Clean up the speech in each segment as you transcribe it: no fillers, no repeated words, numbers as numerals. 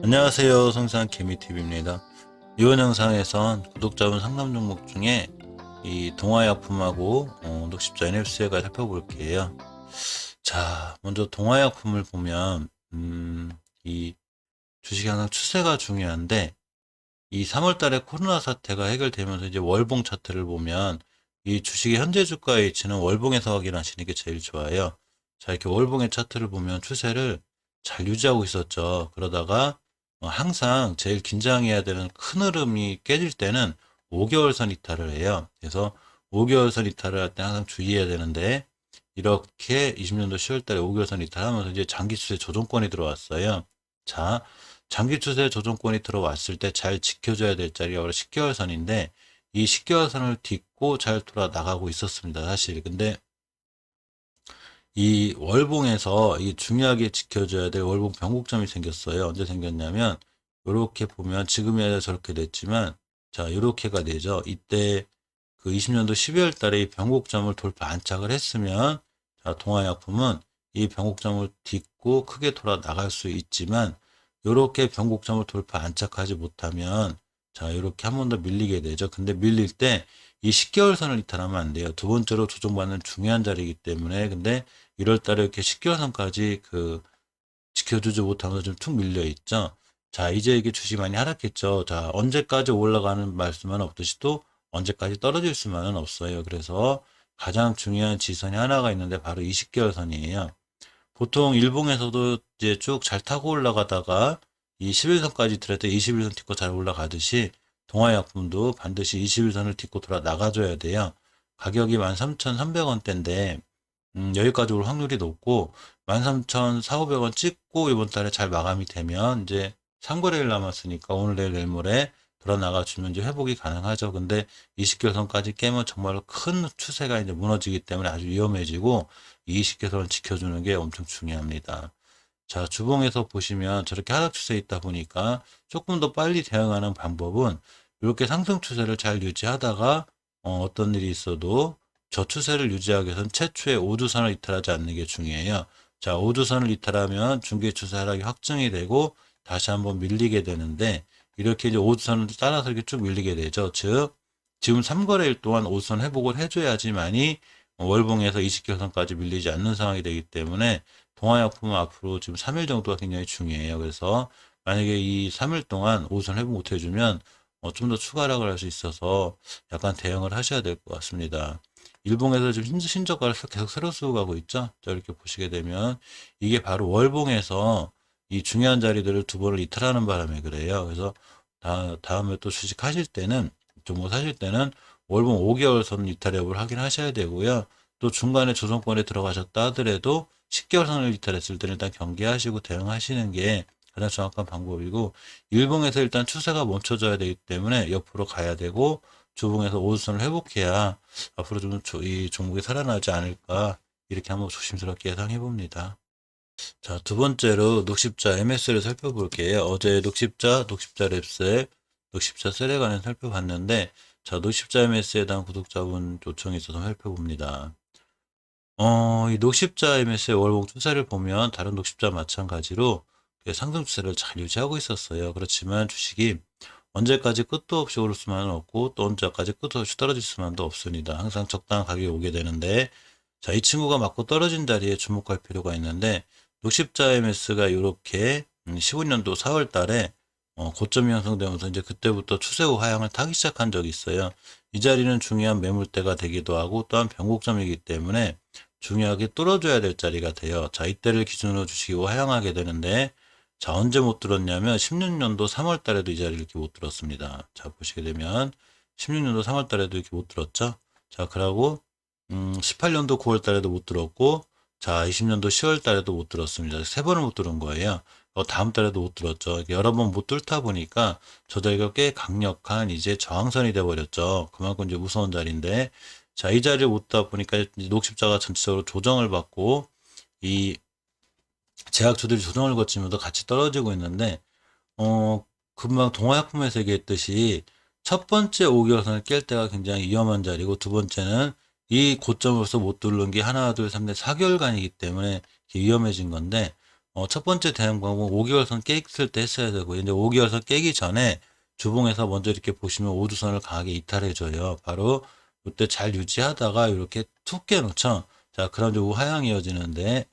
안녕하세요. 성산 개미TV입니다. 이번 영상에선 구독자분 상담 종목 중에 이 동화약품하고 녹십자 NFC가 살펴볼게요. 자, 먼저 동화약품을 보면 이 주식이 항상 추세가 중요한데 이 3월 달에 코로나 사태가 해결되면서 이제 월봉 차트를 보면 이 주식의 현재 주가의 위치는 월봉에서 확인하시는 게 제일 좋아요. 자, 이렇게 월봉의 차트를 보면 추세를 잘 유지하고 있었죠. 그러다가 항상 제일 긴장해야 되는 큰 흐름이 깨질 때는 5개월선 이탈을 해요. 그래서 5개월선 이탈을 할 때 항상 주의해야 되는데 이렇게 20년도 10월 달에 5개월선 이탈하면서 이제 장기 추세 조정권이 들어왔어요. 자, 장기 추세 조정권이 들어왔을 때 잘 지켜줘야 될 자리가 바로 10개월선인데 이 10개월선을 딛고 잘 돌아 나가고 있었습니다. 사실. 근데 이 월봉에서 이 중요하게 지켜줘야 될 월봉 변곡점이 생겼어요. 언제 생겼냐면 이렇게 보면 지금이야 저렇게 됐지만 자 이렇게가 되죠. 이때 그 20년도 12월 달에 이 변곡점을 돌파 안착을 했으면 자 동화약품은 이 변곡점을 딛고 크게 돌아 나갈 수 있지만 이렇게 변곡점을 돌파 안착하지 못하면 자 이렇게 한 번 더 밀리게 되죠. 근데 밀릴 때 이 10개월 선을 이탈하면 안 돼요. 두 번째로 조정받는 중요한 자리이기 때문에 근데 1월 달에 이렇게 10개월 선까지 지켜주지 못하면서 좀 툭 밀려 있죠. 자, 이제 이게 주식이 많이 하락했죠. 자, 언제까지 올라가는 말씀은 없듯이 또 언제까지 떨어질 수만은 없어요. 그래서 가장 중요한 지선이 하나가 있는데 바로 20개월 선이에요. 보통 일봉에서도 이제 쭉 잘 타고 올라가다가 이 11선까지 들을 때 21선 딛고 잘 올라가듯이 동화약품도 반드시 21선을 딛고 돌아 나가줘야 돼요. 가격이 13,300원대인데 여기까지 올 확률이 높고 13,400~500원 찍고 이번 달에 잘 마감이 되면 이제 3거래일 남았으니까 오늘 내일 모레 돌아 나가주면 이제 회복이 가능하죠. 근데 20개선까지 깨면 정말로 큰 추세가 이제 무너지기 때문에 아주 위험해지고 20개선을 지켜주는 게 엄청 중요합니다. 자, 주봉에서 보시면 저렇게 하락 추세에 있다 보니까 조금 더 빨리 대응하는 방법은 이렇게 상승 추세를 잘 유지하다가 어떤 일이 있어도 저 추세를 유지하기 위해서는 최초의 5주선을 이탈하지 않는 게 중요해요. 자, 5주선을 이탈하면 중개 추세 하락이 확정이 되고 다시 한번 밀리게 되는데 이렇게 이제 5주선을 따라서 이렇게 쭉 밀리게 되죠. 즉, 지금 3거래일 동안 5주선 회복을 해줘야지만이 월봉에서 20개선까지 밀리지 않는 상황이 되기 때문에 동화약품은 앞으로 지금 3일 정도가 굉장히 중요해요. 그래서 만약에 이 3일 동안 5주선 회복 못 해주면 좀 더 추가 하락을 할 수 있어서 약간 대응을 하셔야 될 것 같습니다. 일봉에서 지금 신저가를 계속 새로 쓰고 가고 있죠. 자, 이렇게 보시게 되면 이게 바로 월봉에서 이 중요한 자리들을 두 번을 이탈하는 바람에 그래요. 그래서 다음에 또 주식하실 때는 종목 사실 때는 월봉 5개월 선 이탈 여부를 확인하셔야 되고요. 또 중간에 조정권에 들어가셨다 하더라도 10개월 선을 이탈했을 때는 일단 경계하시고 대응하시는 게 가장 정확한 방법이고 일봉에서 일단 추세가 멈춰져야 되기 때문에 옆으로 가야 되고 주봉에서 5주선을 회복해야 앞으로 좀 이 종목이 살아나지 않을까 이렇게 한번 조심스럽게 예상해 봅니다. 자, 두 번째로 녹십자 MS를 살펴볼게요. 어제 녹십자 랩셀, 녹십자 셀에 관해 살펴봤는데 자, 녹십자 MS에 대한 구독자분 요청이 있어서 살펴봅니다. 이 녹십자 MS의 월봉 추세를 보면 다른 녹십자 마찬가지로 상승 추세를 잘 유지하고 있었어요. 그렇지만 주식이 언제까지 끝도 없이 오를 수만은 없고 또 언제까지 끝도 없이 떨어질 수만도 없습니다. 항상 적당한 가격이 오게 되는데 자, 이 친구가 맞고 떨어진 자리에 주목할 필요가 있는데 녹십자 MS가 이렇게 15년도 4월 달에 고점이 형성되면서 이제 그때부터 추세우 하향을 타기 시작한 적이 있어요. 이 자리는 중요한 매물대가 되기도 하고 또한 변곡점이기 때문에 중요하게 뚫어줘야 될 자리가 돼요. 자, 이때를 기준으로 주식이 하향하게 되는데 자, 언제 못 들었냐면 16년도 3월 달에도 이 자리를 이렇게 못 들었습니다. 자, 보시게 되면 16년도 3월 달에도 이렇게 못 들었죠. 자, 그러고 18년도 9월 달에도 못 들었고 자, 20년도 10월 달에도 못 들었습니다. 세 번을 못 들은 거예요. 다음 달에도 못 들었죠. 여러 번 못 뚫다 보니까 저 자리가 꽤 강력한 이제 저항선이 돼 버렸죠. 그만큼 이제 무서운 자리인데 자, 이 자리를 못 다 보니까 이제 녹십자가 전체적으로 조정을 받고 이 제약주들이 조정을 거치면서 같이 떨어지고 있는데 금방 동화약품에서 얘기했듯이 첫 번째 5개월선을 깰 때가 굉장히 위험한 자리고 두 번째는 이 고점으로서 못 뚫는 게 하나, 둘, 3, 4개월간이기 때문에 위험해진 건데, 첫 번째 대응 방법은 5개월선 깼을 때 했어야 되고, 이제 5개월선 깨기 전에 주봉에서 먼저 이렇게 보시면 오주선을 강하게 이탈해줘요. 바로 이때 잘 유지하다가 이렇게 툭 깨놓죠. 자, 그럼 이제 우하향이 이어지는데,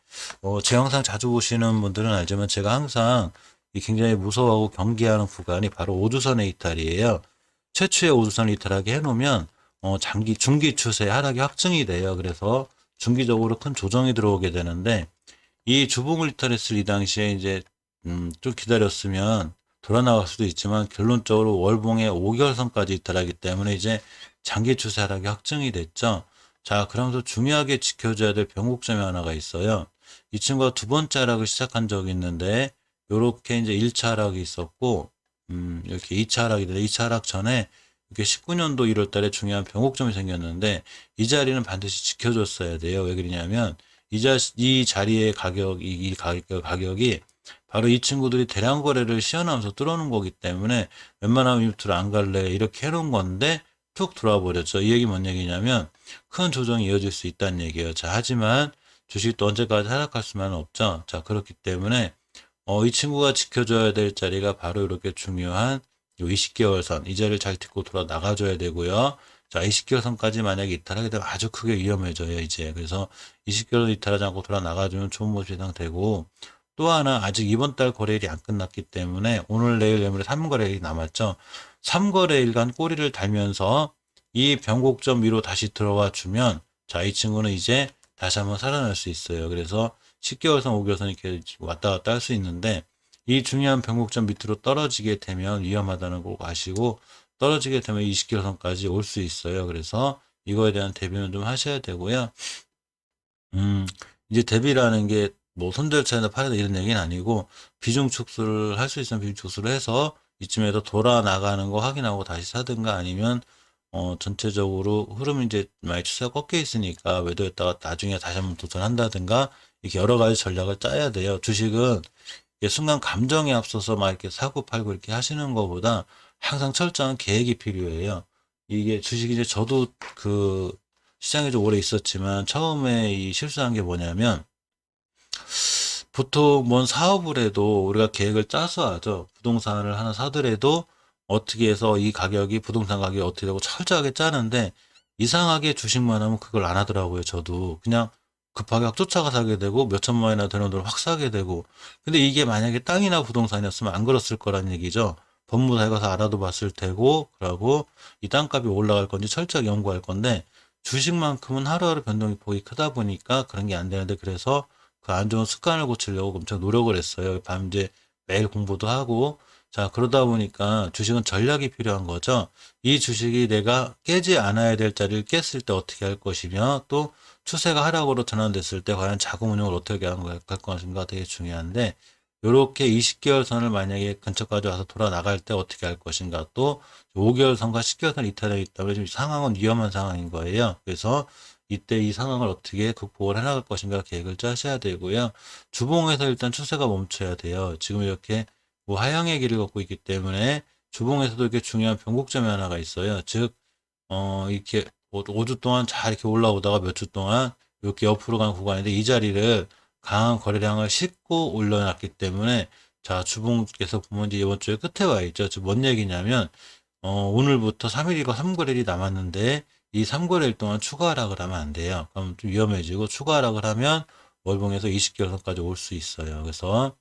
제 영상 자주 보시는 분들은 알지만 제가 항상 이 굉장히 무서워하고 경계하는 구간이 바로 오주선의 이탈이에요. 최초의 오주선을 이탈하게 해놓으면 중기 추세 하락이 확증이 돼요. 그래서 중기적으로 큰 조정이 들어오게 되는데 이 주봉을 이탈했을 이 당시에 이제 좀 기다렸으면 돌아 나갈 수도 있지만 결론적으로 월봉의 5개월선까지 이탈하기 때문에 이제 장기 추세 하락이 확증이 됐죠. 자, 그러면서 중요하게 지켜줘야 될 변곡점이 하나가 있어요. 이 친구가 두 번째 하락을 시작한 적이 있는데 요렇게 이제 1차 하락이 있었고 이렇게 2차 하락이 되는데 2차 하락 전에 이렇게 19년도 1월 달에 중요한 변곡점이 생겼는데 이 자리는 반드시 지켜줬어야 돼요. 왜 그러냐면 이 자리의 가격이 바로 이 친구들이 대량 거래를 시연하면서 뚫어놓은 거기 때문에 웬만하면 밑으로 안 갈래 이렇게 해놓은 건데 툭 들어와 버렸죠. 이 얘기 뭔 얘기냐면 큰 조정이 이어질 수 있다는 얘기예요. 자, 하지만 주식도 언제까지 하락할 수만은 없죠. 자, 그렇기 때문에 이 친구가 지켜줘야 될 자리가 바로 이렇게 중요한 요 20개월 선, 이 자리를 잘 딛고 돌아 나가줘야 되고요. 자, 20개월 선까지 만약에 이탈하게 되면 아주 크게 위험해져요, 이제. 그래서 20개월 이탈하지 않고 돌아 나가주면 좋은 모습 예상되고, 또 하나, 아직 이번 달 거래일이 안 끝났기 때문에, 오늘, 내일, 내모레 3거래일이 남았죠. 3거래일간 꼬리를 달면서 이 변곡점 위로 다시 들어와 주면, 자, 이 친구는 이제 다시 한번 살아날 수 있어요. 그래서 10개월선, 5개월선 이렇게 왔다 갔다 할 수 있는데, 이 중요한 변곡점 밑으로 떨어지게 되면 위험하다는 거 아시고, 떨어지게 되면 20개월선까지 올 수 있어요. 그래서 이거에 대한 대비는 좀 하셔야 되고요. 이제 대비라는 게 뭐 손절 차이나 팔이다 이런 얘기는 아니고 비중 축소를 할 수 있으면 비중 축소를 해서 이쯤에서 돌아 나가는 거 확인하고 다시 사든가 아니면 전체적으로 흐름이 이제 많이 추세가 꺾여 있으니까 외도했다가 나중에 다시 한번 도전한다든가 이렇게 여러 가지 전략을 짜야 돼요. 주식은 순간 감정에 앞서서 막 이렇게 사고 팔고 이렇게 하시는 것보다 항상 철저한 계획이 필요해요. 이게 주식이 이제 저도 그 시장에 좀 오래 있었지만 처음에 이 실수한 게 뭐냐면 보통 뭔 사업을 해도 우리가 계획을 짜서 하죠. 부동산을 하나 사더라도 어떻게 해서 이 가격이 부동산 가격이 어떻게 되고 철저하게 짜는데 이상하게 주식만 하면 그걸 안 하더라고요. 저도 그냥 급하게 확 쫓아가 사게 되고 몇 천만 원이나 되는 돈을 확 사게 되고 근데 이게 만약에 땅이나 부동산이었으면 안 그랬을 거란 얘기죠. 법무사에 가서 알아도 봤을 테고 그러고 이 땅값이 올라갈 건지 철저하게 연구할 건데 주식만큼은 하루하루 변동이 폭이 크다 보니까 그런 게 안 되는데 그래서 그 안 좋은 습관을 고치려고 엄청 노력을 했어요. 밤새 매일 공부도 하고 자 그러다 보니까 주식은 전략이 필요한 거죠. 이 주식이 내가 깨지 않아야 될 자리를 깼을 때 어떻게 할 것이며 또 추세가 하락으로 전환됐을 때 과연 자금 운용을 어떻게 할 것인가 되게 중요한데 이렇게 20개월 선을 만약에 근처까지 와서 돌아 나갈 때 어떻게 할 것인가 또 5개월 선과 10개월 선 이탈하기 때문에 지금 상황은 위험한 상황인 거예요. 그래서 이때 이 상황을 어떻게 극복을 해나갈 것인가 계획을 짜셔야 되고요. 주봉에서 일단 추세가 멈춰야 돼요. 지금 이렇게 뭐 하향의 길을 걷고 있기 때문에 주봉에서도 이렇게 중요한 변곡점이 하나가 있어요. 즉, 이렇게 5주 동안 잘 이렇게 올라오다가 몇 주 동안 이렇게 옆으로 가는 구간인데 이 자리를 강한 거래량을 싣고 올려놨기 때문에 자, 주봉에서 보면 이제 이번 주에 끝에 와 있죠. 즉, 뭔 얘기냐면, 오늘부터 3일이고 3거래일이 남았는데 이 3거래일 동안 추가 하락을 하면 안 돼요. 그럼 좀 위험해지고 추가 하락을 하면 월봉에서 20개월선까지 올 수 있어요. 그래서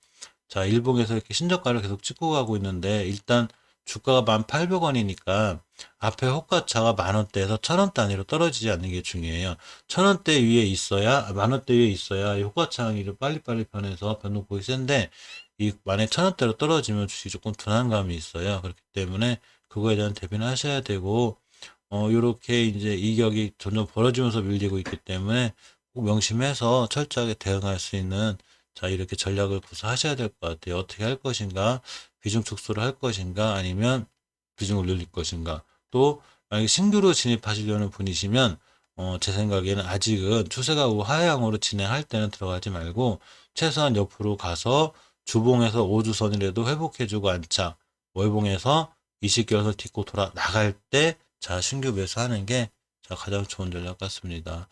자, 일봉에서 이렇게 신저가를 계속 찍고 가고 있는데 일단 주가가 1,800원이니까 앞에 호가차가 10,000원대에서 1,000원 단위로 떨어지지 않는 게 중요해요. 1,000원대 위에 있어야 10,000원대 위에 있어야 이 호가창이 빨리빨리 변해서 변동폭이 센데 이 만약 1,000원대로 떨어지면 주식이 조금 둔한감이 있어요. 그렇기 때문에 그거에 대한 대비는 하셔야 되고 요렇게 이제 이격이 점점 벌어지면서 밀리고 있기 때문에 꼭 명심해서 철저하게 대응할 수 있는 자, 이렇게 전략을 구사하셔야 될 것 같아요. 어떻게 할 것인가, 비중 축소를 할 것인가, 아니면 비중을 늘릴 것인가. 또, 만약에 신규로 진입하시려는 분이시면, 제 생각에는 아직은 추세가 하향으로 진행할 때는 들어가지 말고, 최소한 옆으로 가서 주봉에서 5주선이라도 회복해주고 안착, 월봉에서 20개월선 딛고 돌아 나갈 때, 자, 신규 매수하는 게 자, 가장 좋은 전략 같습니다.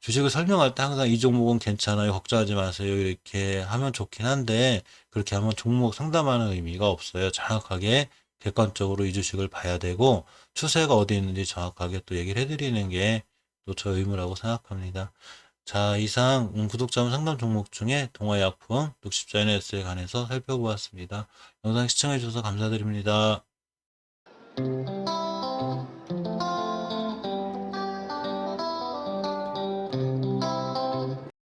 주식을 설명할 때 항상 이 종목은 괜찮아요. 걱정하지 마세요. 이렇게 하면 좋긴 한데, 그렇게 하면 종목 상담하는 의미가 없어요. 정확하게 객관적으로 이 주식을 봐야 되고, 추세가 어디 있는지 정확하게 또 얘기를 해드리는 게 또 저 의무라고 생각합니다. 자, 이상 구독자분 상담 종목 중에 동아약품 60자 NS에 관해서 살펴보았습니다. 영상 시청해주셔서 감사드립니다.